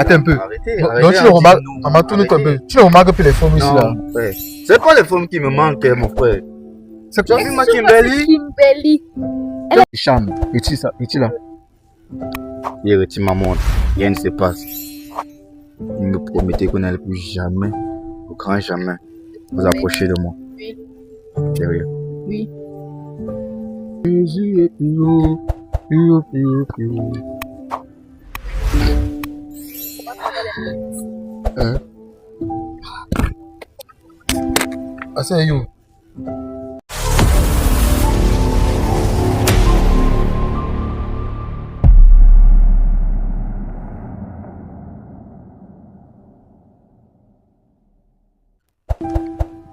Attends un peu. Arrêtez. Donc tu le remarques, on m'a tourné un peu. Tu le remarques que les formes ici là. Frère. C'est pas les formes qui me manquent, mon frère. C'est Tu as vu ma Kimberly? Kimberly. Charme. Et tu ça, et tu là. Il retire ma montre. Rien ne se passe. Il me promettait qu'on n'allait plus jamais, au grand jamais, vous approcher de moi. Oui. Sérieux. Oui. Hein? Ah, c'est you.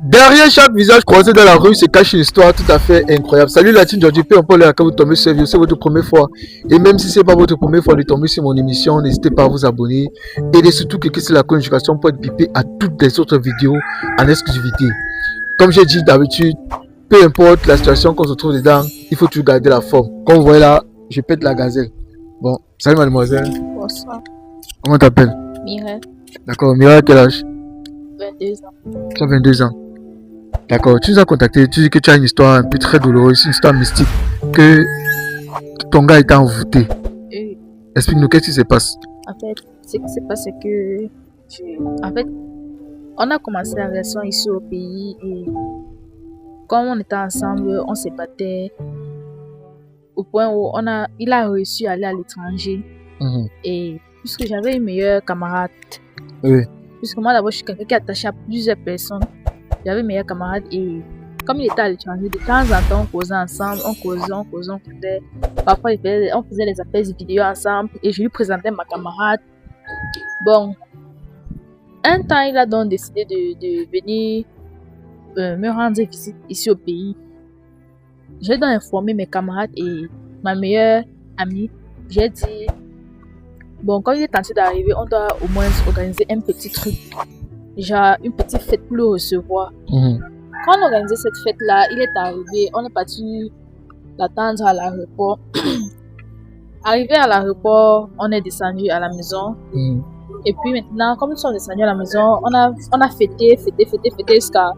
Derrière chaque visage croisé dans la rue se cache une histoire tout à fait incroyable. Salut la team Georgie P, on peut quand vous tombez sur vidéo, c'est votre première fois. Et même si c'est pas votre première fois de tomber sur mon émission, n'hésitez pas à vous abonner. Et surtout cliquez sur la conjuration pour être bipé à toutes les autres vidéos en exclusivité. Comme j'ai dit d'habitude, peu importe la situation qu'on se trouve dedans, il faut toujours garder la forme. Comme vous voyez là, je pète la gazelle. Bon, salut mademoiselle. Bonsoir. Comment t'appelles? Mireille. D'accord, Mira, quel âge? 22 ans. Tu as 22 ans. D'accord, tu nous as contacté, tu dis que tu as une histoire un peu très douloureuse, une histoire mystique, que ton gars était envoûté. Oui. Explique-nous, qu'est-ce qui se passe? En fait, ce qui se passe, c'est que. En fait, on a commencé la relation ici au pays et. Comme on était ensemble, on se battait au point où il a réussi à aller à l'étranger. Et puisque j'avais une meilleure camarade, Oui. puisque moi d'abord je suis quelqu'un qui est attaché à plusieurs personnes, j'avais une meilleure camarade et comme il était à l'étranger, de temps en temps on causait ensemble, on causait. Parfois on faisait les appels vidéo ensemble et je lui présentais ma camarade. Bon, un temps il a donc décidé de venir me rendre visite ici au pays. J'ai donc informé mes camarades et ma meilleure amie. J'ai dit, bon, quand il est tenté d'arriver, on doit au moins organiser un petit truc, genre une petite fête pour le recevoir. Quand on organisait cette fête-là, il est arrivé, on est parti l'attendre à l'aéroport. Arrivé à l'aéroport, on est descendu à la maison. Et puis maintenant, comme nous sommes descendus à la maison, on a fêté jusqu'à...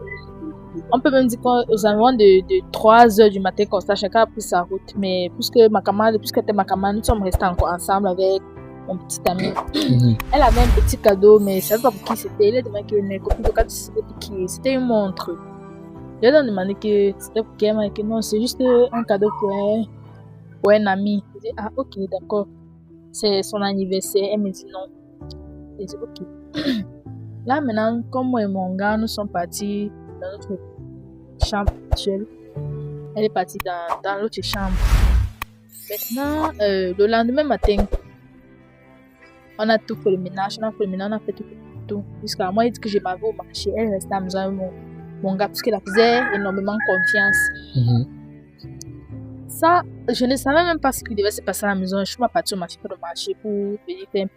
On peut même dire qu'aux environs de 3 h du matin, comme ça, chacun a pris sa route. Mais puisque était ma camarade, nous sommes restés encore ensemble avec mon petit ami. Elle avait un petit cadeau, mais je ne savais pas pour qui c'était. Elle a demandé que mes copines de c'était pour qui. C'était une montre. Je lui ai demandé que c'était pour qui. Elle m'a dit que non, c'est juste un cadeau pour un ami. Je dit, ah ok, d'accord. C'est son anniversaire. Elle me dit non. Je dit ok. Là maintenant, comme moi et mon gars, nous sommes partis dans notre chambre actuelle. Elle est partie dans l'autre chambre. Maintenant, le lendemain matin, on a tout fait le ménage, on a fait tout. Jusqu'à moi, il dit que je m'en vais au marché. Elle restait à la maison avec mon gars, parce qu'elle faisait énormément confiance. Ça, je ne savais même pas ce qui devait se passer à la maison. Je suis partie au marché pour le marché pour venir faire un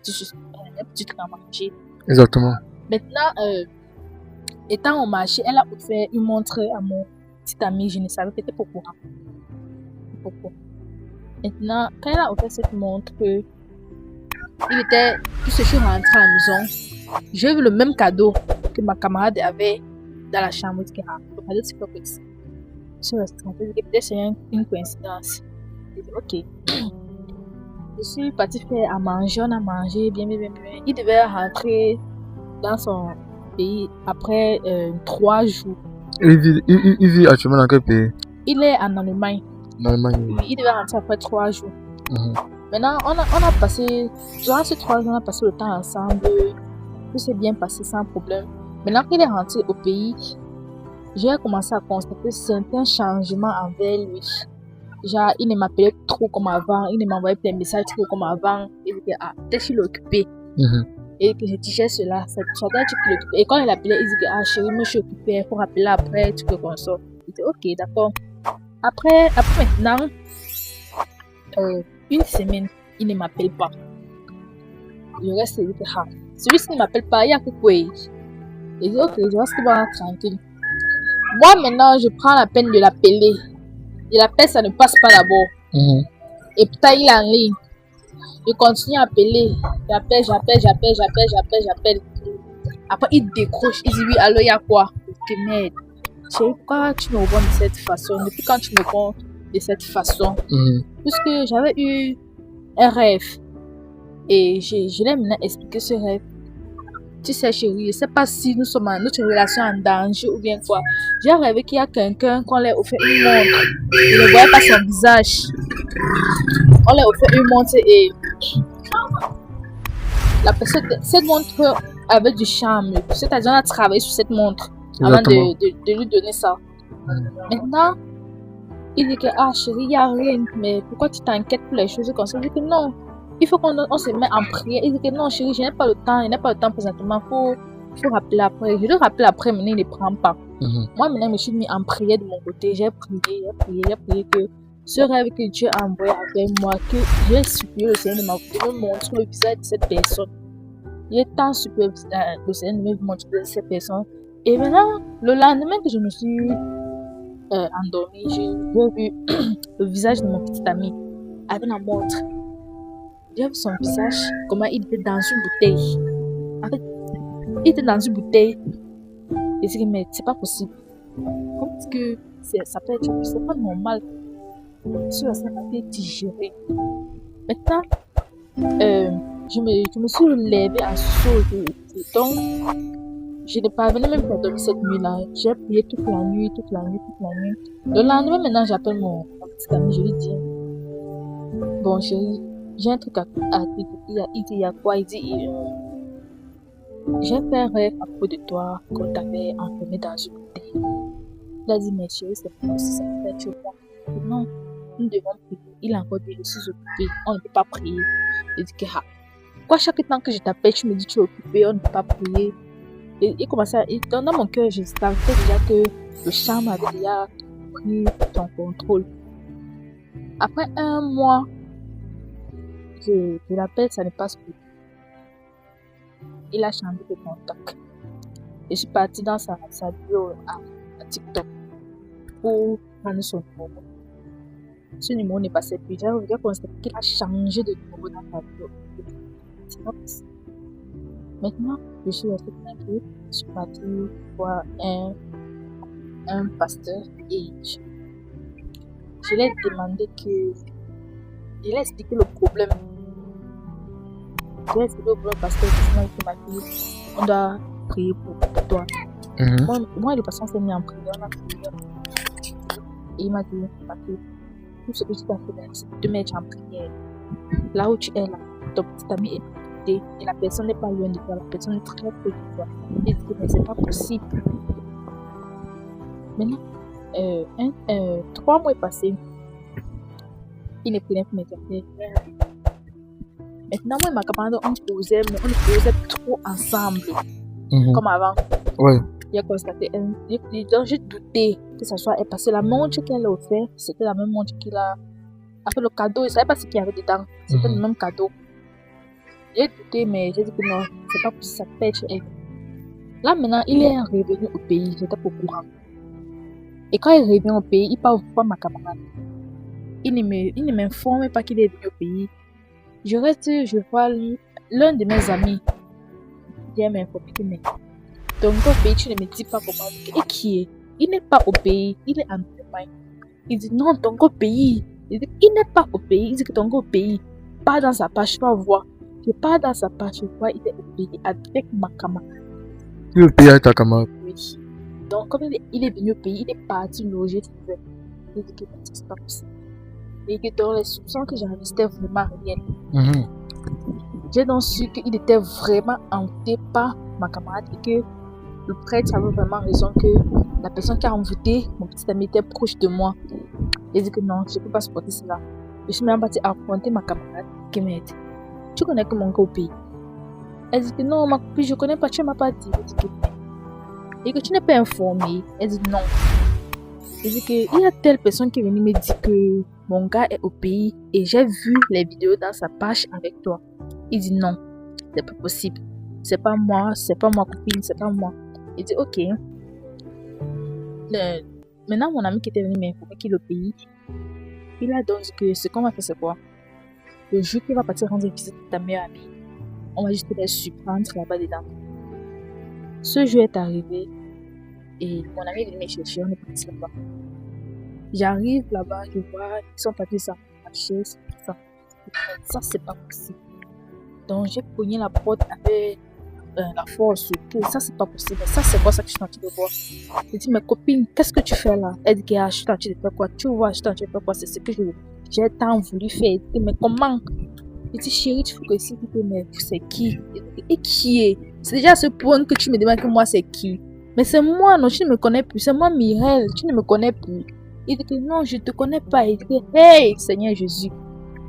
petit truc à manger. Exactement. Maintenant, étant au marché, elle a offert une montre à mon petit ami. Je ne savais pas pourquoi. Maintenant, quand elle a offert cette montre, puisque je suis rentrée à la maison, j'ai vu le même cadeau que ma camarade avait dans la chambre. Le cadeau, c'est pas comme ça. Je suis restée en fait, peut-être c'est une coïncidence. J'ai dit, ok. Je suis partie faire à manger, on a mangé bien. Il devait rentrer dans son pays après 3 jours. Il vit actuellement dans quel pays? Il est en Allemagne. En Allemagne. Oui, il devait rentrer après 3 jours. Maintenant, on a passé, durant ces 3 jours, on a passé le temps ensemble. Tout s'est bien passé sans problème. Maintenant qu'il est rentré au pays, j'ai commencé à constater certains changements envers lui. Genre, il ne m'appelait trop comme avant, il ne m'envoyait plus des messages trop comme avant. Il disait, ah, peut-être qu'il est occupé. Et que je disais cela, ça doit être qu'il est occupé. Et quand il appelait, il disait, ah chérie, moi je suis occupé, il faut rappeler après, tu peux qu'on sorte. Il disait, ok, d'accord. Après maintenant, une semaine, il ne m'appelle pas. Le reste, il dit, ah, celui-ci ne m'appelle pas, il y a que quoi. Il dit, ok, je reste tranquille. Moi maintenant, je prends la peine de l'appeler. Et l'appel, ça ne passe pas d'abord. Et putain, il est en ligne. Je continue à appeler. J'appelle. Après, il décroche. Il dit oui, alors il y a quoi? Je dis merde. Chérie, pourquoi tu me réponds de cette façon? Depuis quand tu me réponds de cette façon? Puisque j'avais eu un rêve. Et je l'ai maintenant expliqué ce rêve. Tu sais, chérie, je ne sais pas si nous sommes notre relation en danger ou bien quoi. J'ai rêvé qu'il y a quelqu'un qu'on leur offert une montre. Je ne voyais pas son visage. On leur offert une montre et la personne, cette montre avait du charme. C'est-à-dire, on a travaillé sur cette montre avant de lui donner ça. Maintenant, il dit que, ah chérie, il n'y a rien, mais pourquoi tu t'inquiètes pour les choses comme ça? Je dis que non, il faut qu'on se mette en prière. Il dit que non, chérie, je n'ai pas le temps, il n'a pas le temps présentement, faut rappeler après. Je dois rappeler après, mais il ne prend pas. Moi, maintenant, je me suis mis en prière de mon côté. J'ai prié que ce rêve que Dieu a envoyé avec moi, que j'ai supplié le Seigneur de me montrer le visage de cette personne. Il est temps supplié le Seigneur de me montrer cette personne. Et maintenant, le lendemain que je me suis endormie, j'ai vu le visage de mon petit ami avec la montre. J'ai vu son visage, comment il était dans une bouteille. En fait, il était dans une bouteille. Et je dis, mais c'est pas possible. Comment est-ce que ça peut être, c'est pas normal. Ça m'a été digéré. Maintenant, je me suis levée à saut. Donc, je n'ai pas venu même pour dormir cette nuit-là. J'ai prié toute la nuit. Le lendemain, maintenant, j'appelle mon petit ami. Je lui dis, bon, chérie, j'ai un truc à te dire. Il dit, il y a quoi? Il dit, j'ai fait un rêve à propos de toi qu'on t'avait enfermé dans une bouteille. Il a dit, mais chérie, c'est pas si ça peut être moi. Non, nous devons prier. Il a encore dit, je suis occupé. On ne peut pas prier. Il dit que, pourquoi chaque temps que je t'appelle, tu me dis que tu es occupé, on ne peut pas prier. Et il commençait à, dans mon cœur, je savais déjà que le charme avait déjà pris ton contrôle. Après un mois, je l'appelle, ça ne passe plus. Il a changé de contact. Je suis partie dans sa bio à TikTok pour prendre son numéro. Ce numéro ne passait plus. J'ai constaté qu'il a changé de numéro dans sa bio. C'est pas possible. Maintenant, je suis restée tranquille. Je suis partie voir un pasteur et je lui ai demandé que. Je lui ai expliqué le problème. Je lui ai expliqué au pasteur qui m'a dit on doit prier pour toi. Moi, le pasteur s'est mis en prière. On a prié. Et il m'a dit tout ce que tu as fait, c'est de te mettre en prière. Là où tu es là, ton petit ami est et la personne n'est pas loin de toi, la personne est très près de toi. Il dit mais c'est pas possible. Maintenant, 3 mois est passé. Il ne prenait plus mes affaires. Maintenant, moi et ma camarade, on causait trop ensemble. Comme avant. Ouais. Il a constaté, j'ai douté que ça soit elle, parce que la montre qu'elle a offert, c'était la même montre qu'il a. Après le cadeau, il ne savait pas ce qu'il y avait dedans. C'était le même cadeau. J'ai douté, mais j'ai dit que non, c'est pas possible, ça peut être elle. Là maintenant, il est revenu au pays, j'étais pas au courant. Et quand il revient au pays, il parle pas ma camarade. Il ne m'informe pas qu'il est venu au pays. Je vois l'un de mes amis. Il m'informe qu'il est. Donc au pays, tu ne me dis pas comment. Et qui est? Il n'est pas au pays, il est en Allemagne. Il dit non, donc au pays. Il dit il n'est pas au pays, il dit que donc au pays. Pas dans sa page, je peux voir. Je pars dans sa page, je vois il est au pays avec ma camarade. Il est au pays avec ta camarade? Oui. Donc comme il est venu au pays, il est parti loger chez elle. Il dit que c'est pas possible. Et que dans les soupçons que j'avais, c'était vraiment rien. J'ai donc su qu'il était vraiment hanté par ma camarade et que le prêtre avait vraiment raison que la personne qui a envoûté mon petit ami était proche de moi. Il dit que non, je ne peux pas supporter cela. Je suis même partie affronter ma camarade qui m'a dit tu connais que mon gars au pays? Elle dit que non, ma copine, je ne connais pas, tu ne m'as pas dit. Elle dit que et que tu n'es pas informé. Elle dit non. Elle dit qu'il y a telle personne qui est venue me dire que mon gars est au pays et j'ai vu les vidéos dans sa page avec toi. Il dit non, c'est pas possible. C'est pas moi copine, c'est pas moi. Il dit ok. Maintenant, mon ami qui était venu m'informer qu'il est au pays, il a donc dit que ce qu'on va faire, c'est quoi? le jour qu'il va partir rendre visite à ta meilleure amie, on va juste les surprendre là-bas dedans. Ce jour est arrivé et mon ami est venu me chercher, on est parti là-bas. J'arrive là-bas, je vois, ils sont partis ça marcher, ça c'est pas possible. Donc j'ai cogné la porte avec la force, que ça c'est pas possible, ça c'est quoi ça que je suis en train de voir. J'ai dit, mes copines, qu'est-ce que tu fais là? Elle dit, je suis en train de faire quoi? Tu vois, je suis en train de faire quoi? C'est ce que j'ai tant voulu faire. Elle dit, mais comment? Je dis, chérie, tu faut que si tu te mais c'est qui? Et qui est? C'est déjà à ce point que tu me demandes que moi c'est qui? Mais c'est moi, non, tu ne me connais plus. C'est moi, Mireille, tu ne me connais plus. Il dit que non, je ne te connais pas. Il dit que, hey, Seigneur Jésus.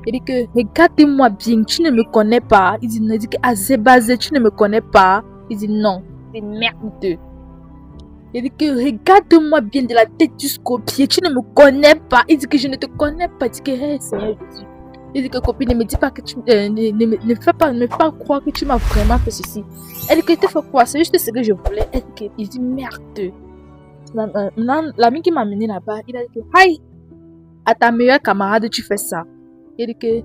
Il dit que, regarde-moi bien, tu ne me connais pas. Il dit que, Azébazé, tu ne me connais pas. Il dit non, c'est merdeux. Il dit que, regarde-moi bien de la tête jusqu'aux pieds, tu ne me connais pas. Il dit que je ne te connais pas. Il dit que, hey, Seigneur Jésus. Il dit que, copine, ne me dis pas que tu ne fais pas croire que tu m'as vraiment fait ceci. Elle dit que, tu fais quoi? C'est juste ce que je voulais. Il dit, merde. L'ami qui m'a amené là-bas, il a dit que, hi, à ta meilleure camarade, tu fais ça. Il dit que,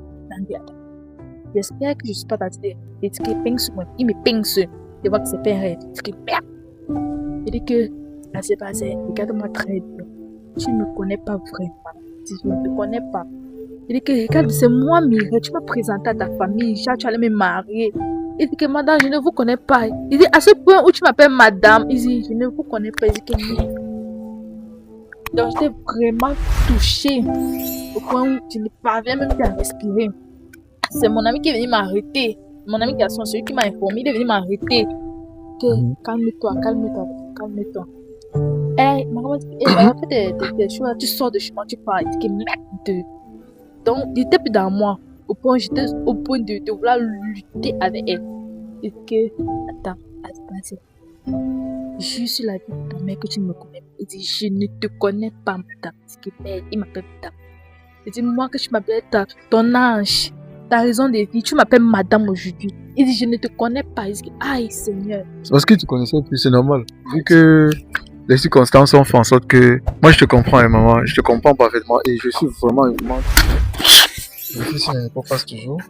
j'espère que je ne suis pas tentée. Il dit que, pince-moi. Il me pince. Je vois que c'est pas un rêve. Il dit que, merde. Il dit que, c'est passé. Regarde-moi très bien. Tu ne me connais pas vraiment. Si je ne te connais pas. Il dit que, regarde, c'est moi, Mireille. Tu m'as présenté à ta famille. Tu allais me marier. Il dit que, madame, je ne vous connais pas. Il dit, à ce point où tu m'appelles madame, il dit, je ne vous connais pas. Il dit que, non. Donc, j'étais vraiment touchée. Au point où je ne parviens même plus à respirer. C'est mon ami qui est venu m'arrêter. Mon ami garçon, celui qui m'a informé, il est venu m'arrêter. Que, calme-toi. Elle m'a fait des choses. Tu sors de chez moi, tu parles. Il dit que, merde. Donc, il était plus dans moi. Au point de vouloir lutter avec elle. Et que, attends, je suis la vie de ta mère que tu ne me connais pas. Il dit, je ne te connais pas, madame. Il m'appelle madame. Il dit, moi que tu m'appelles ton ange, ta raison de vie, tu m'appelles madame aujourd'hui. Il dit, je ne te connais pas. Il dit, aïe, Seigneur. C'est parce que tu connaissais plus, c'est normal. Vu que les circonstances ont fait en sorte que moi je te comprends, hein, maman, je te comprends parfaitement et je suis vraiment. Le fils ne passe toujours.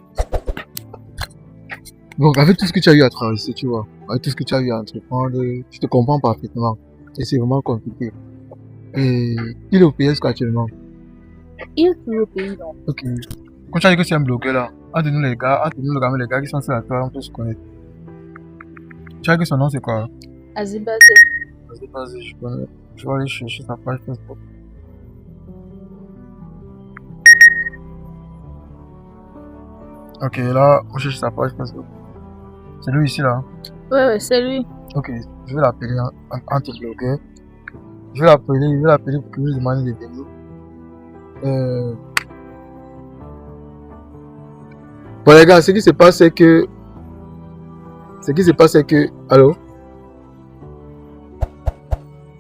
Donc, avec tout ce que tu as eu à traverser, tu vois, avec tout ce que tu as eu à entreprendre, je te comprends parfaitement. Et c'est vraiment compliqué. Et il est au PS actuellement. Il est au pays, non. Ok. Quand tu as dit que c'est un blogueur là, entre-nous les gars qui sont sur la toile, on peut se connaître. Tu as dit que son nom c'est quoi? Azébazé. Vas-y, je connais. Je vais aller chercher sa page Facebook. Ok, là, on cherche sa page Facebook. C'est lui ici là. Ouais, c'est lui. Ok, je vais l'appeler en te bloquer. Je vais l'appeler pour qu'il lui demande de venir. Bon les gars, ce qui se passe c'est que... Allô?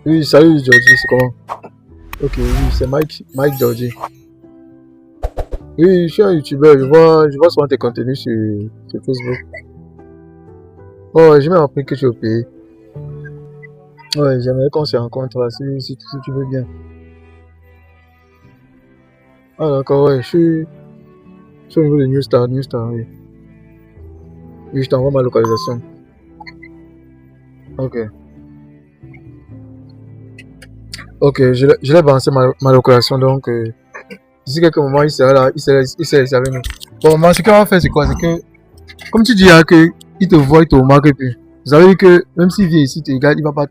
Oui, salut Georgie, c'est comment? Ok, oui, c'est Mike Georgie. Oui, je suis un youtubeur, je vois souvent tes contenus sur Facebook. Oh, j'ai même appris que tu es au pays. Ouais, j'aimerais qu'on se rencontre là, si tu veux bien. Ah d'accord, ouais, je suis au niveau de New Star, oui. Oui, je t'envoie ma localisation. Ok, je l'ai balancé ma localisation, donc d'ici quelques moments, il sera là, il sera avec nous. Bon, maman, ce qu'on va faire, c'est quoi? C'est que, comme tu dis, hein, que il te voit, il te remarque plus. Vous savez que même s'il vient ici, il te regarde, il va pas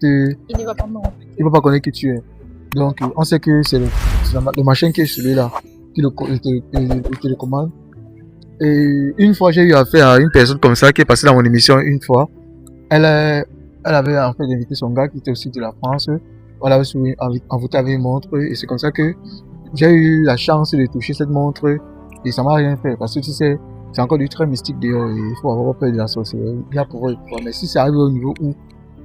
connaître qui tu es. Donc, on sait que c'est le machin qui est celui-là, qui te le commande. Et une fois, j'ai eu affaire à une personne comme ça qui est passée dans mon émission une fois. Elle avait en fait invité son gars qui était aussi de la France. On l'avait envoûté avec une montre et c'est comme ça que j'ai eu la chance de toucher cette montre et ça m'a rien fait parce que tu sais, c'est encore du très mystique dehors et il faut avoir peur de la sorcellerie. Il y a pour eux. Mais si ça arrive au niveau où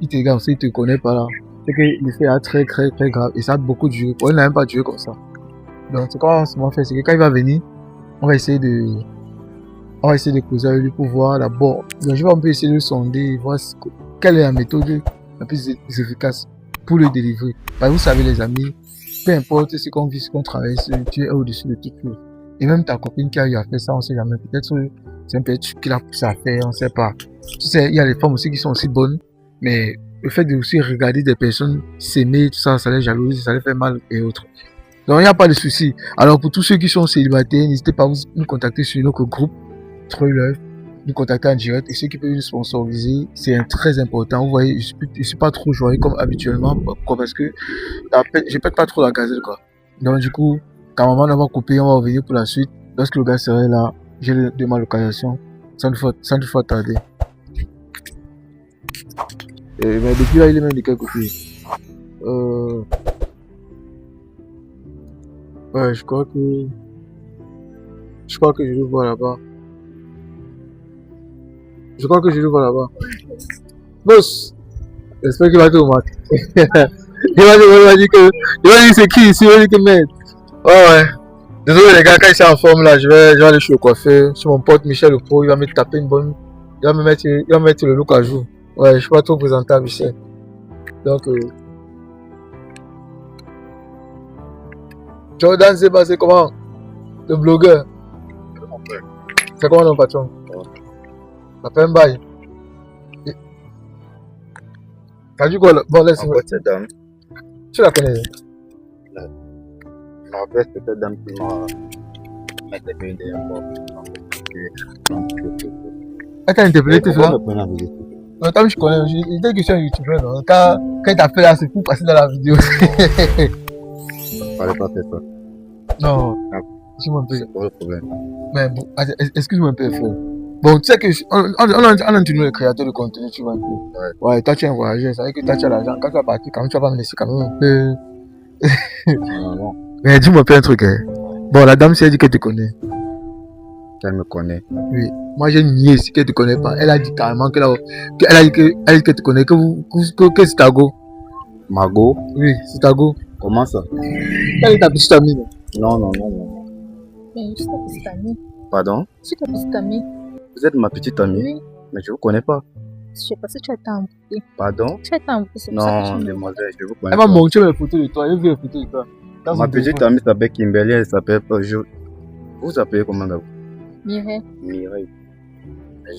il te regarde, il te connaît pas là, c'est que l'effet est très très très grave et ça a beaucoup duré. Il n'a même pas duré comme ça. Donc ce qu'on va faire, c'est que quand il va venir, on va essayer de causer avec lui pour voir d'abord. Donc je vais un peu essayer de sonder, voir quelle est la méthode la plus efficace pour le délivrer. Parce que vous savez les amis, peu importe ce qu'on vit, ce qu'on travaille, tu es au-dessus de toute chose. Et même ta copine qui a eu à faire ça, on sait jamais. Peut-être c'est un peu qui l'a poussé à faire, on sait pas. Tu sais, il y a des femmes aussi qui sont aussi bonnes, mais le fait de aussi regarder des personnes s'aimer, tout ça, ça les jalousie, ça les fait mal et autres. Donc il n'y a pas de souci. Alors pour tous ceux qui sont célibataires, n'hésitez pas à nous contacter sur notre groupe True Love, nous contacter en direct. Et ceux qui peuvent nous sponsoriser, c'est très important. Vous voyez, je suis pas trop joyeux comme habituellement. Pourquoi? Parce que je pète pas trop la gazelle, quoi. Donc du coup, quand maman va couper, on va revenir pour la suite. Lorsque le gars serait là, j'ai de ma localisation, sans ne faut tarder. Mais depuis là, il est même de quel côté? Ouais, je crois que je le vois là-bas. Je crois que je le vois là-bas. Boss, j'espère qu'il va te remarquer. Il va dire c'est qui ici? Il va dire que merde. Ouais. Désolé les gars, quand il est en forme là, je vais aller chez le coiffeur. Chez mon pote Michel Le Pro, il va me taper une bonne. Il va me mettre le look à jour. Ouais, je suis pas trop présentable ici. Donc, Jordan, c'est passé comment? Le blogueur. C'est comment ton patron? Ça fait un bail. T'as dit quoi? Bon, laisse-moi. Cette dame, Tu la connais? je me rappelle cette dame qui m'a interpellé derrière moi. Elle t'a interpellé, tu vois? Non, Attends, je connais. Je disais que je suis un youtubeur. Quand il t'a fait là, c'est pour passer dans la vidéo. fallait pas faire ça. Non. Excuse-moi un peu. C'est pas le problème. Mais bon, excuse-moi un peu, frère. Bon, tu sais que on a entendu le créateur de contenu, tu vois un peu. Ouais, toi tu es un voyageur, ça veut dire que toi tu as l'argent. Quand tu vas partir, quand même, tu vas pas me laisser quand même un peu. Non. Mais dis-moi un peu un truc. Hein. Bon, la dame, si elle dit qu'elle te connaît. Elle me connaît. Oui. Moi, j'ai nié si qu'elle te connaît pas. Elle a dit carrément qu'elle a dit qu'elle te connaît, que c'est ta go. Margot? Oui, c'est ta go. Comment ça? Elle est ta petite amie. Non. Mais je suis ta petite amie. Pardon? Je suis ta petite amie. Vous êtes ma petite amie? Oui. Mais je vous connais pas. Je sais pas si tu as été embouté. Pardon? Tu as été embouté, c'est pour ça que Non, tu me demoiselle, je vous connais Elle m'a pas. montré mes photos de toi. J'ai vu les photos de toi. Dans Ma son petite téléphone. amie s'appelle Kimberly, elle s'appelle pas. Vous appelez comment d'abord? Mireille. Mireille.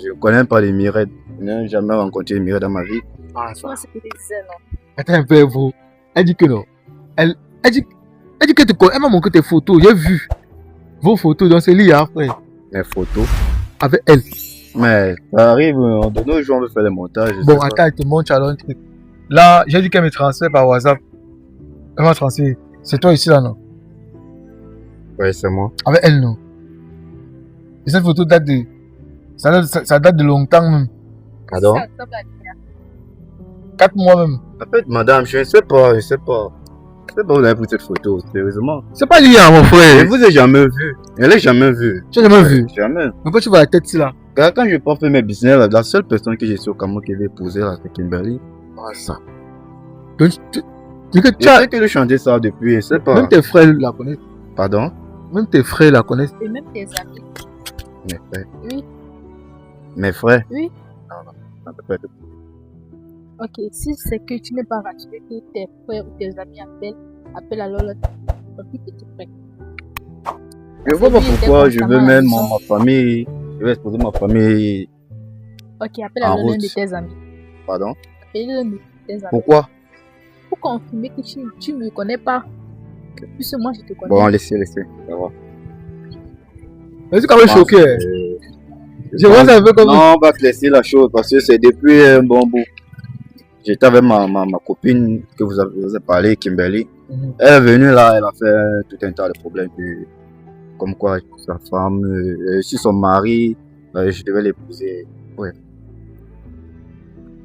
Je ne connais pas les Mireilles. Je n'ai jamais rencontré une Mireille dans ma vie. Ah, Tu vois ce que tu disais, non? attends un peu, vous. Elle dit que non. Elle dit que te connaît. Elle m'a montré tes photos. J'ai vu vos photos dans ce lit après. Mes photos. Avec elle. Mais ça arrive, de nos jours, on veut faire les montages. je Bon, sais pas. attends, elle te montre alors un truc. Là, j'ai dit qu'elle me transfère par WhatsApp. Elle m'a transféré. C'est toi ici là, non? Ouais, c'est moi. Avec elle, non? Et cette photo date de. Ça date de longtemps même. Pardon? Ça ressemble à qui, là? 4 mois même. En fait, madame, je ne sais pas. Je sais pas où vous avez pris cette photo, sérieusement. C'est pas lié à mon Je frère. vous ai jamais vu. Je l'ai jamais vu. Tu as jamais vu. Jamais. Mais pourquoi tu vois la tête ici là? Quand je pas fait mes business, la seule personne que j'ai su au Cameroun qui avait épousé, là, c'est Kimberly. Ah, ça. Donc, tu que Je tu as. sais que le chanter ça depuis, je sais pas. Même tes frères la connaissent. Pardon? Même tes frères la connaissent. Et même tes amis. Mes frères. Oui. Mes frères? Oui. Non, ça peut pas être. Ok, si c'est que tu n'es pas rassuré que tes frères ou tes amis appellent alors le plus petit frère. Je vois pas Parce que lui, il était pourquoi je veux constamment à la même maison. ma famille. Je vais exposer ma famille. Ok, appelle En alors l'un route. de tes amis. Pardon? Appelle l'un de tes amis. Pourquoi? Pour confirmer que tu ne me connais pas. Que plus moi je te connais. Bon, laissez. Ça va. Mais c'est quand même choqué. Hein. Je vois ça un peu comme. Non, on va te laisser la chose parce que c'est depuis un bon bout. J'étais avec ma copine que vous avez parlé, Kimberly. Mhm. Elle est venue là, elle a fait tout un tas de problèmes. Comme quoi, sa femme, si son mari, je devais l'épouser. Ouais.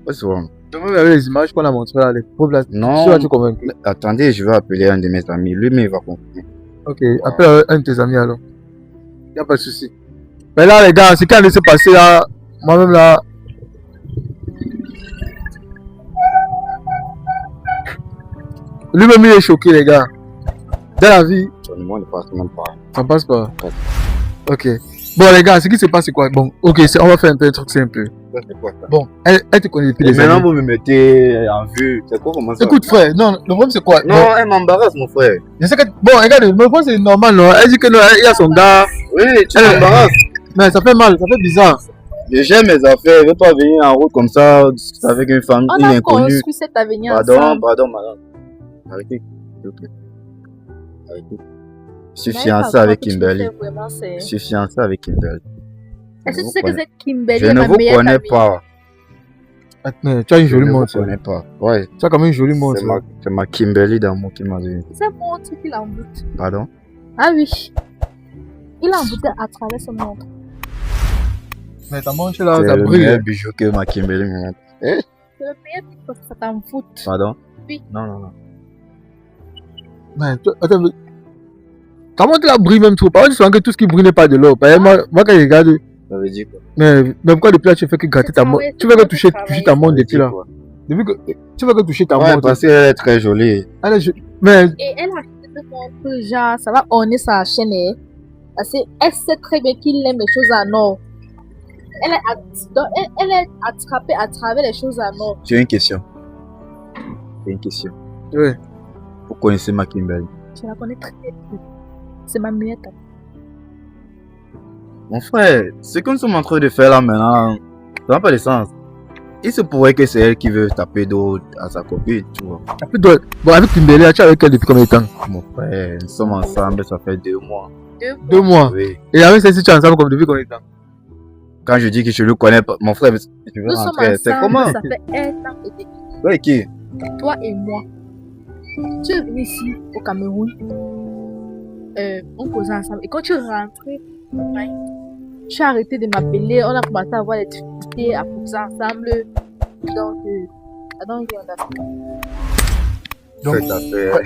What's wrong? Même avec les images qu'on a montrées là, les preuves là. Non. Tu vas-tu convaincre? Attendez, je vais appeler un de mes amis. Lui-même, il va comprendre. Ok, appelle un de tes amis alors. Y'a pas de souci. Mais là, les gars, c'est quand il s'est passé là, moi-même là. Lui-même, il est choqué, les gars. Dans la vie, Son numéro ne passe même pas. ça passe pas. Ok. Bon, les gars, ce qui se passe, c'est quoi? Bon, ok, on va faire un peu un truc simple. Ça, c'est quoi ça? Bon, elle te connaît depuis Et des maintenant, années. vous me mettez en vue. C'est quoi, comment ça? Écoute, frère, non, le problème, c'est quoi? Non, Bon, elle m'embarrasse, mon frère. je sais que, bon, regarde, le problème, c'est normal, non? Elle dit que non, il y a son gars. Oui, tu m'embarrasses. Mais ça fait mal, ça fait bizarre. Je gère mes affaires. Je veux pas venir en route comme ça, discuter avec une femme, On une a inconnue. construit cet avenir Pardon, ensemble. pardon, madame. Arrêtez, s'il vous plaît. Arrêtez. Je suis Mais fiancé par avec contre, Kimberly. tu fais vraiment, c'est- Je suis fiancé avec Kimberly. Est-ce que Je tu vous sais que connais. cette Kimberly Je est ne ma vous meilleure connais amie? pas. Mais tu as une Je jolie ne vous montre. connais pas. Ouais, Tu as quand même une jolie montre. c'est ma Kimberly d'amour qui m'a dit. C'est montre qu'il envoûte. Pardon? Ah oui. Il a envoûté à travers ce montre. Mais ta montre là, C'est ça le brille. meilleur bijou que ma Kimberly me montre. C'est le meilleur truc parce que ça t'envoûte. Pardon? Oui. Non, non, non. Mais, attends, mais... ta montre là brille même trop. Par contre, tu sens que tout ce qui brille n'est pas de l'or. Par exemple, moi, quand je regarde, Ça veut dire quoi? mais pourquoi depuis là, tu fais que gratter ta montre? Tu veux que toucher ta montre Ça veut depuis dire là? quoi? Depuis que tu veux que toucher ta Ouais, montre. parce qu'elle est très jolie. Allez, mais Et elle a acheté cette montre, genre, ça va orner sa chaîne. Hein. Parce qu'elle sait très bien qu'il aime les choses en or. Elle est attrapée à travers les choses en or. J'ai une question. J'ai une question. ouais. Vous connaissez ma Kimberly? Je la connais très bien. C'est ma meilleure amie. Mon frère, ce que nous sommes en train de faire là maintenant, ça n'a pas de sens. Il se pourrait que c'est elle qui veut taper d'eau à sa copine, tu vois. Après, bon, avec Kimberly, tu es avec elle depuis combien de temps? Mon frère, nous sommes ensemble, ça fait 2 mois. 2 mois. Oui. Et avec celle-ci, tu es ensemble comme depuis combien de temps? Quand je dis que je le connais pas, mon frère, je veux Nous sommes rentrer. C'est ensemble, comment? ça fait 1 an et demi. Ouais, qui? Toi et moi. Tu es venu ici, au Cameroun. On causait ensemble. Et quand tu es rentré, ouais, tu as arrêté de m'appeler. On a commencé à avoir des difficultés à causer ensemble. Donc, I don't really understand. Donc, Cette affaire.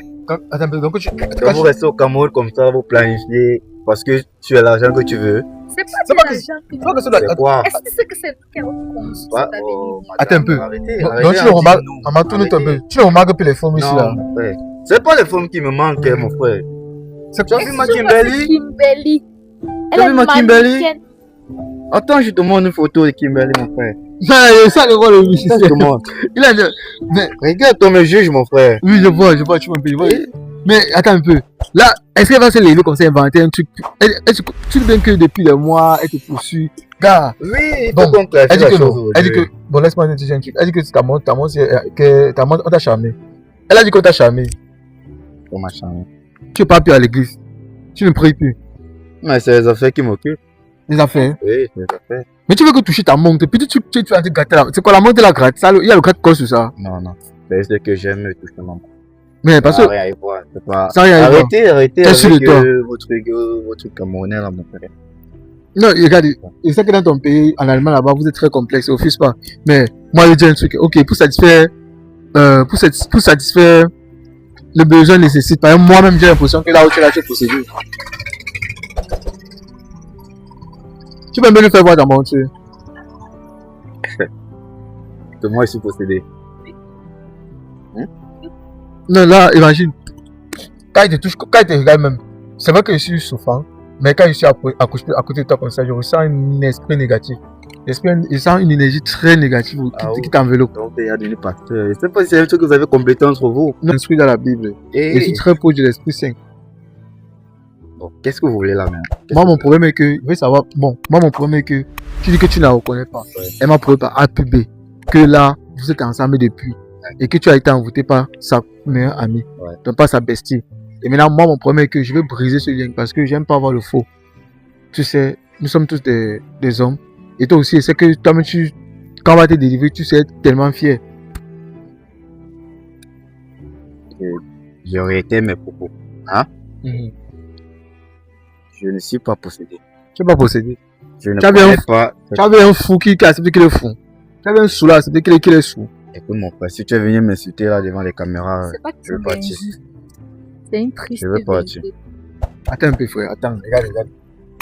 attends, mais donc, Quand vous restez au Cameroun comme ça, vous planifiez parce que tu as l'argent que tu veux. C'est C'est pas pas de que- l'argent que pas que nous- C'est quoi? Est-ce que c'est que c'est nous qui avons construit Ouais, cette oh, avenue? Attends un peu. Arrêtez, donc, arrêtez. tu le remarques, dites-nous. on m'a tourné un peu. Arrêtez. Tu le remarques plus les formes ici là. Non, mon frère. C'est pas les femmes qui me manquent, mon frère. C'est Tu as quoi? vu ma Est-ce que Kimberly? c'est Kimberly. Tu as vu ma Kimberly? mannequin. Attends, je te montre une photo de Kimberly, mon frère. Ça, le rôle de Je musicien. te montre. Il a mais, Regarde, toi me juge, mon frère. oui, je vois, tu vois un peu. je vois. Mais attends un peu. Là, est-ce qu'elle va se lever comme ça, inventer un truc? Tu sais bien que depuis des mois, elle te poursuit. Gars, Oui, il Bon, faut qu'on clarifie elle dit la que chose non. Elle dit que, aujourd'hui. bon, laisse-moi te dire un truc. Elle dit que ta montre, on t'a charmé. Elle a dit qu'on t'a charmé. Oh, machin. Tu n'es pas plus à l'église. Tu ne pries plus. Mais c'est les affaires qui m'occupent. Les affaires. Oui, c'est les affaires. Mais tu veux que toucher ta montre. Puis tu as dit gratter la. C'est quoi la montre de la gratte? Ça, il y a le gratte-corps sur ça. Non, non. C'est ce que j'aime toucher ma main. Mais parce Ça que. n'a rien à y voir. C'est pas... Ça n'a rien à voir. Arrêtez T'es sûr avec de toi? vos trucs camerounais là, mon frère. Non, regarde, je sais que dans ton pays, en Allemagne là-bas, vous êtes très complexe, au fils pas. Mais moi, je dis un truc, ok, pour satisfaire le besoin nécessite. Par exemple, moi-même, j'ai l'impression que là où tu es là, tu es possédé. Tu peux même le faire voir dans mon truc. Que moi, je suis possédé. Non, là, imagine. Quand il te touche, quand il te regarde même, c'est vrai que je suis souffrant, mais quand je suis à côté de toi comme ça, je ressens un esprit négatif. Je sens une énergie très négative qui t'enveloppe. Donc, il y a des pasteurs. Je sais pas si c'est un truc que vous avez complété entre vous. Non, l'esprit dans la Bible. Je suis très proche de l'Esprit Saint. Bon, qu'est-ce que vous voulez là, maintenant? Moi, mon problème est que, je veux savoir, bon, moi, mon problème est que, tu dis que tu ne la reconnais pas. Ouais. Elle m'a prouvé par A plus B que là, vous êtes ensemble depuis. Et que tu as été envoûté par sa meilleure amie. Ouais. Donc, pas sa bestie. Et maintenant, moi, mon problème est que je veux briser ce lien parce que j'aime pas voir le faux. Tu sais, nous sommes tous des hommes. Et toi aussi, c'est que toi-même, quand on va te délivrer, tu sais être tellement fier. J'aurais été mes propos. Je ne suis pas possédé. Tu n'es pas possédé. Je ne Tu avais connais un- pas. Tu avais un fou qui accepte qu'il est fou. Tu avais un sous là, accepté qu'il est sous. Écoute, mon frère, si tu es venu m'insulter là devant les caméras, C'est pas que je veux c'est partir. injuste. C'est une triste Je veux partir. vérité. Attends un peu, frère. Attends, regarde. Regarde.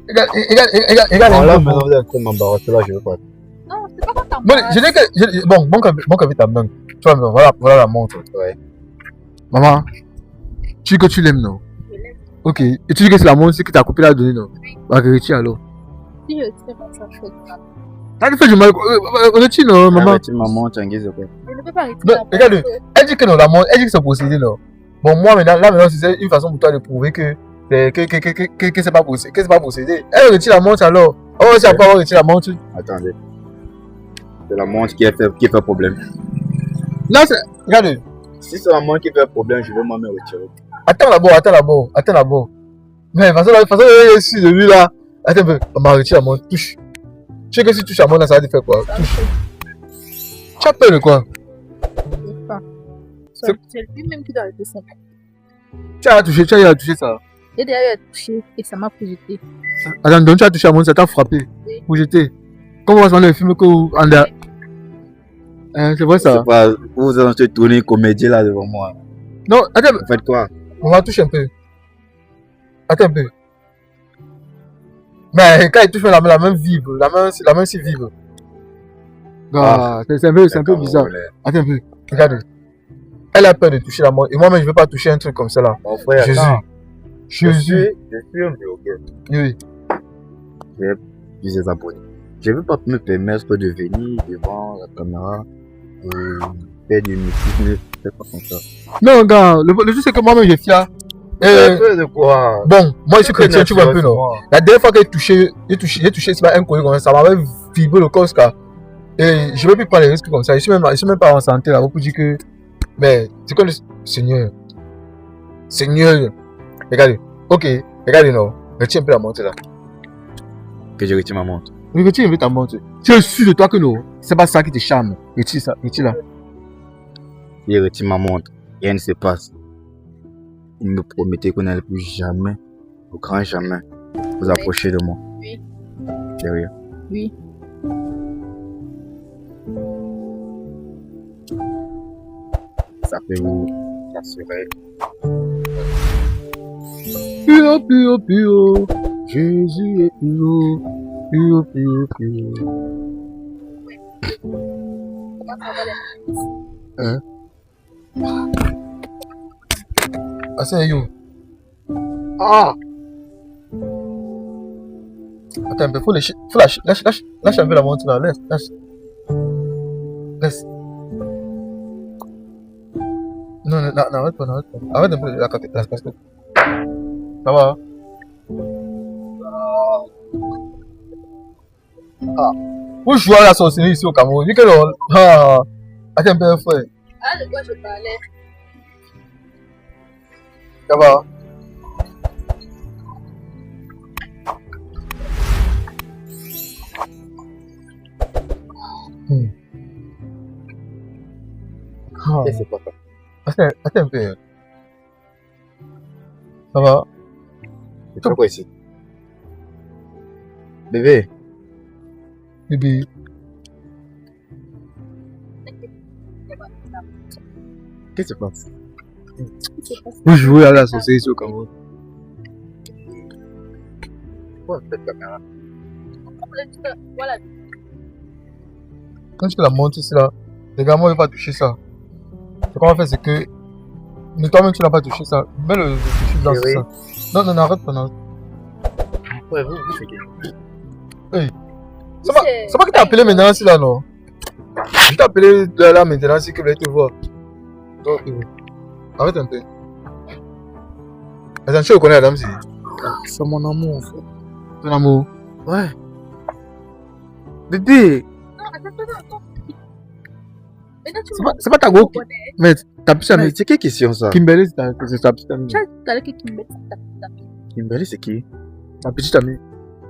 là, un peu. maintenant, vous êtes en train de m'embarrasser là, je veux partir. Non, c'est pas quand t'as Bon, je dis que. Bon, quand ta main. Tu vois, voilà la montre. Ouais. Maman, tu dis que tu l'aimes, non? Je l'aime. Ok. Et tu dis que c'est la montre que ta copine a donnée, non? Bah, retire alors. Si je retire mon ça fait mal. T'as fait du mal. Retire, non, maman. Arrête, maman, tu enguises quoi. Je ne peux pas retirer Non, la regarde, montre. elle dit que non, la montre, elle dit que c'est possédé, non. Bon, moi, maintenant, c'est une façon pour toi de prouver que c'est pas possédé. Que c'est pas possédé. Elle retire la montre alors. Oh, si elle peut avoir retiré la montre. Attendez. C'est la montre qui fait problème. Non, c'est. Regarde. Si c'est la montre qui fait problème, je vais moi me retirer. Attends d'abord. Mais de toute façon, elle est sûre de lui là. Attends un peu. On m'a retiré la montre. Touche. Tu sais que si tu touches la montre là, ça va te faire quoi? Touche. Tu as peur de quoi? Je ne sais pas. C'est- C'est lui-même qui doit arrêter ça. Tu as touché ça. J'ai déjà eu à toucher et ça m'a projeté. Attends, donc tu as touché la montre, ça t'a frappé. Oui. Pour jeter. Comment on va se dans le film que vous. C'est vrai ça. C'est pas, vous êtes en train de tourner une comédie là devant moi. Non, attends, Vous faites quoi? on va toucher un peu. Attends un peu. Mais quand il touche la main vibre, la main si vibre. Ah, c'est un peu bizarre. Attends un peu. Regarde. Elle a peur de toucher la montre. Et moi-même, je ne veux pas toucher un truc comme ça là. Mon frère, Jésus. attends. Je Jésus. suis un blogueur. Oui. J'ai plusieurs abonnés. Je ne veux pas me permettre de venir devant la caméra et faire du mythique. Ne fais pas comme ça. Non, gars, le truc c'est que moi-même, j'ai fier. Peur de quoi? Bon, moi je suis chrétien, tu vois un peu, non? La dernière fois que j'ai touché c'est pas un collègue comme ça m'avait vibré le corps, ça. Et je ne veux plus prendre les risques comme ça. Je suis même pas en santé là, pour dire que. Mais c'est quoi le Seigneur? Regardez. Ok, regardez, non. Retiens un peu la montre là. Que je retire ma montre. Oui, retiens un peu ta montre. Tu es sûr de toi que non? C'est pas ça qui te charme. Retire ça, retire là. Si je retire ma montre, rien ne se passe. Il me promettait qu'on n'allait plus jamais, au grand jamais, vous approcher de moi. Oui. Sérieux. Oui. Ça fait vous rassurer. Pur. Jésus est pur. Pur. Comment ça va les Ah, c'est you. Ah! Attends un peu, faut lâche un peu la montre là, laisse. Non, arrête pas. Arrête un peu la casquette. Ça va? Ah. Où je vois la sorcellerie ici au Cameroun? Vu que non. Ah! Attends un peu, frère. Ah, de quoi je parlais? Ça va? Ah. Et c'est pas ça. Attends un peu. Ça va? Tu fais quoi ici? Bébé, Bébé. qu'est-ce qui se passe? Où je vois la sorcellerie ici au Cameroun? Pourquoi cette caméra? Voilà. Quand tu la montres ici là, les gars, moi je ne vais pas toucher ça. Ce qu'on va faire, c'est que. Mais toi-même, tu n'as pas touché ça. Mets le toucher dans Oui. ça. Non, arrête pas. Non. Ouais, vous faites quoi? C'est pas que t'as appelé maintenant ici là, non? Je t'ai appelé là maintenant ici que je voulais te voir. Donc, arrête un peu. Attends, tu reconnais la dame ici? C'est mon amour, frère. Ton amour. Ouais. Bébé, Non, attends. Maintenant, tu C'est pas ta go. connais. Mais ta petite mais amie. c'est quelle question ça? Kimberly, c'est ta petite amie. Tu as dit tout à l'heure que Kimberly, Kimberly, c'est qui? Ta petite amie.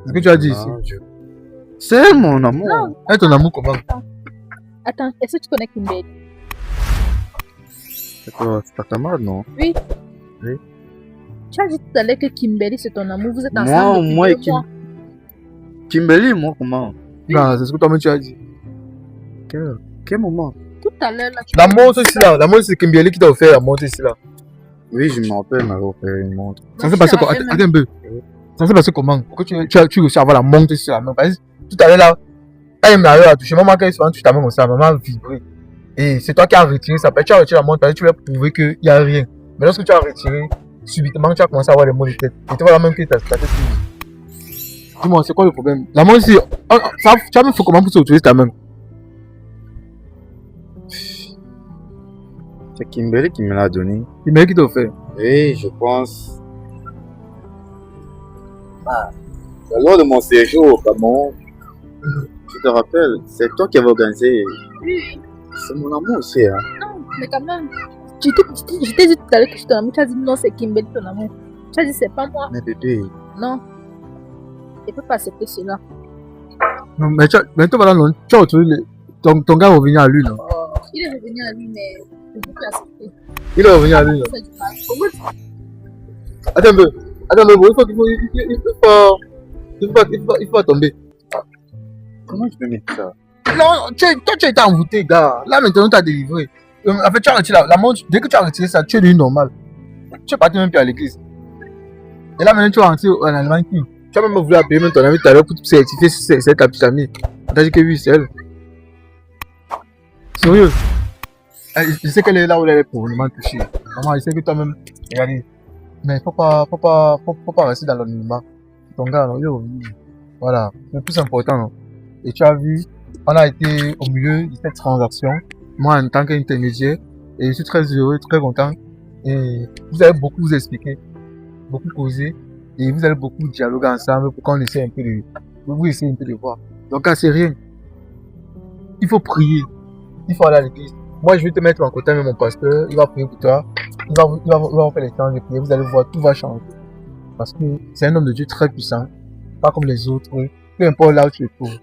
C'est ce que tu as dit ici. Ah, Dieu. C'est mon amour. Non. Elle, ton amour, comment? Attends, est-ce que tu connais Kimberly? C'est quoi? C'est ta camarade, non? Tu as dit tout à l'heure que Kimberly, c'est ton amour. Vous êtes ensemble depuis Moi et 2 mois. Kimberly, moi, comment? Non, c'est ce que toi-même tu as dit. Quel moment? Tout à l'heure, là, tu La montre ici là. La montre, c'est Kimberly qui t'a offert la montre ici là. Oui, je me rappelle, m'avait offert une montre. Ça s'est passé comment? Attends un peu. Ça s'est passé comment? Pourquoi tu réussis à avoir la montre ici là? Parce que tout à l'heure là, quand il m'a eu à toucher, maman, quand il se touche ta main comme ça, maman a vibré. Et c'est toi qui as retiré ça. Tu as retiré la montre parce que tu voulais prouver qu'il n'y a rien. Mais lorsque tu as retiré, subitement tu as commencé à avoir les maux de tête. Et tu vois la même que ta tête. Dis-moi, c'est quoi le problème? La montre ici, tu as même fait comment pour s'autoriser ta main? C'est Kimberly qui me l'a donné. Il m'a qui t'a offert. Et je pense. Lors de mon séjour au Cameroun, tu te rappelles, c'est toi qui avais organisé. C'est mon amour aussi. Hein. Non, mais quand même. Je t'ai dit tout à l'heure que je suis ton amour. Tu as dit non, c'est Kimberly ton amour. Tu as dit c'est pas moi. Mais bébé. Non. Je ne peux pas accepter cela. Non, mais toi, voilà, non, tu as retrouvé ton gars est revenu à lui, non? Il est revenu à lui, mais je ne peux plus accepter. Il est revenu à lui, non? Attends un peu, il faut pas tomber. Comment je peux mettre ça? Non, toi, tu as été envoûté, gars. Là, maintenant, tu as délivré. En fait, tu as retiré la montre. Dès que tu as retiré ça, tu es devenu normal. Tu es parti même plus à l'église. Et là, maintenant, tu vas rentrer en Allemagne. Tu as même voulu appeler même ton ami tout à l'heure pour te certifier si c'est ta petite amie. On t'a dit que oui, c'est elle. Sérieux. Je sais qu'elle est là où elle est probablement touchée. Maman, je sais que toi-même, regardez. Mais faut pas rester dans l'anonymat. Ton gars, non, il est revenu. Voilà, c'est le plus important, non? Et tu as vu, on a été au milieu de cette transaction, moi en tant qu'intermédiaire, et je suis très heureux, très content. Et vous allez beaucoup vous expliquer, beaucoup causer, et vous allez beaucoup dialoguer ensemble pour qu'on essaie un peu de, vous essayez un peu de voir. Donc, c'est rien. Il faut prier, il faut aller à l'église. Moi, je vais te mettre en contact avec mon pasteur, il va prier pour toi, il va vous faire les temps de prier, vous allez voir, tout va changer. Parce que c'est un homme de Dieu très puissant, pas comme les autres, peu importe là où tu es pauvre.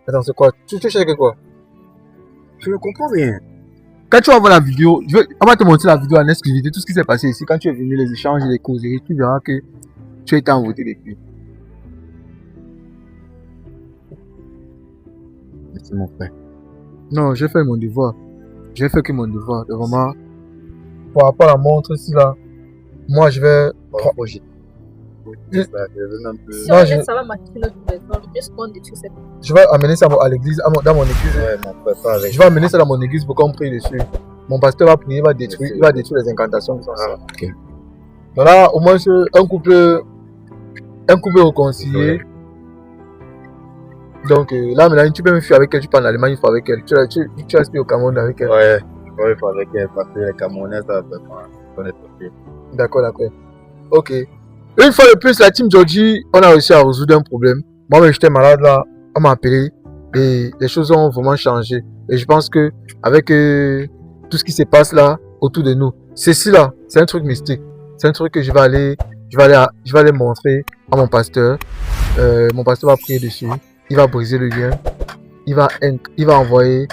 Attends, c'est quoi? Tu cherches quoi? Je ne comprends rien. Quand tu vas voir la vidéo, on va te montrer la vidéo en exclusivité, tout ce qui s'est passé ici. Quand tu es venu, les échanges, les causeries, tu verras que tu as été envoûté depuis. Merci mon frère. Non, j'ai fait mon devoir. J'ai fait que mon devoir. De vraiment, par rapport à la montre ici là, moi je vais. Si on laisse ça va marquer notre gouvernement, juste qu'on détruit cette. Je vais amener ça à l'église, dans mon église. Ouais, mon frère, pas avec. Je vais amener ça dans mon église pour qu'on prie dessus. Mon pasteur va prier, il va détruire les incantations qui sont ça. Ok. Donc là, au moins, un couple réconcilié. Donc là, maintenant, tu peux même fuir avec elle, tu pars en Allemagne, il faut avec elle. Tu restes au Cameroun avec elle. Ouais, il faut avec elle, parce que les Camerounais, ça va connaître. D'accord. Ok. Une fois de plus, la team Georgie, on a réussi à résoudre un problème. Moi, j'étais malade là, on m'a appelé et les choses ont vraiment changé. Et je pense que avec tout ce qui se passe là autour de nous, ceci là, c'est un truc mystique. C'est un truc que je vais aller montrer à mon pasteur. Mon pasteur va prier dessus. Il va briser le lien. Il va envoyer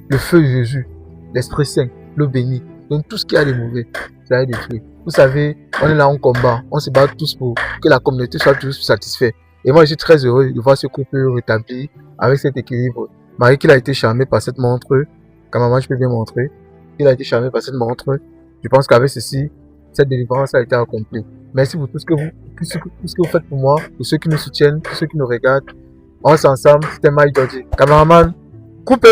le feu de Jésus, l'Esprit Saint, l'eau bénie. Donc tout ce qui a de mauvais, ça va être détruit. Vous savez, on est là en combat. On se bat tous pour que la communauté soit tous satisfaite. Et moi, je suis très heureux de voir ce couple rétabli avec cet équilibre. Marie, qui a été charmée par cette montre, quand maman, je peux bien montrer, il a été charmé par cette montre. Je pense qu'avec ceci, cette délivrance a été accomplie. Merci pour tout ce que vous faites pour moi, pour ceux qui nous soutiennent, pour ceux qui nous regardent. On est ensemble, c'était Mike Georgie. Cameraman, coupez!